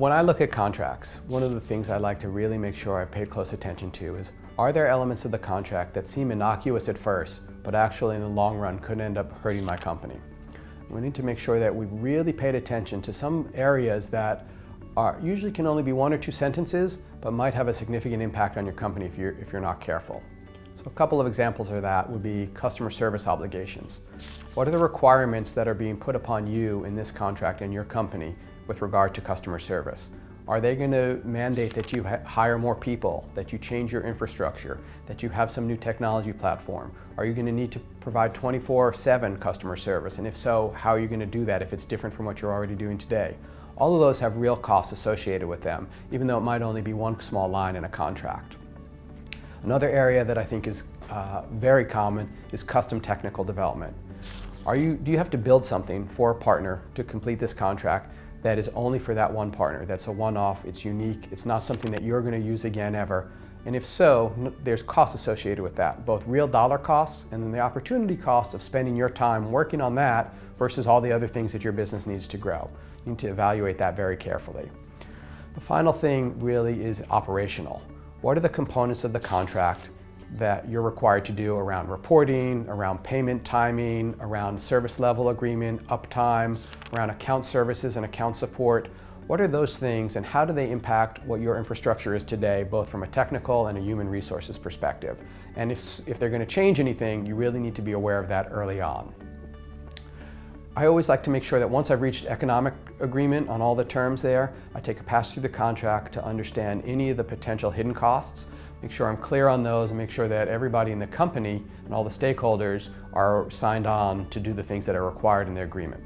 When I look at contracts, one of the things I like to really make sure I've paid close attention to is, are there elements of the contract that seem innocuous at first, but actually in the long run could end up hurting my company? We need to make sure that we've really paid attention to some areas that usually can only be 1 or 2 sentences, but might have a significant impact on your company if you're not careful. So a couple of examples of that would be customer service obligations. What are the requirements that are being put upon you in this contract and your company with regard to customer service? Are they going to mandate that you hire more people, that you change your infrastructure, that you have some new technology platform? Are you going to need to provide 24/7 customer service? And if so, how are you going to do that if it's different from what you're already doing today? All of those have real costs associated with them, even though it might only be one small line in a contract. Another area that I think is very common is custom technical development. Do you have to build something for a partner to complete this contract that is only for that one partner, that's a one-off, it's unique, it's not something that you're going to use again ever? And if so, there's costs associated with that, both real dollar costs and then the opportunity cost of spending your time working on that versus all the other things that your business needs to grow. You need to evaluate that very carefully. The final thing really is operational. What are the components of the contract that you're required to do around reporting, around payment timing, around service level agreement, uptime, around account services and account support? What are those things and how do they impact what your infrastructure is today, both from a technical and a human resources perspective? And if they're going to change anything, you really need to be aware of that early on. I always like to make sure that once I've reached economic agreement on all the terms there, I take a pass through the contract to understand any of the potential hidden costs, make sure I'm clear on those, and make sure that everybody in the company and all the stakeholders are signed on to do the things that are required in the agreement.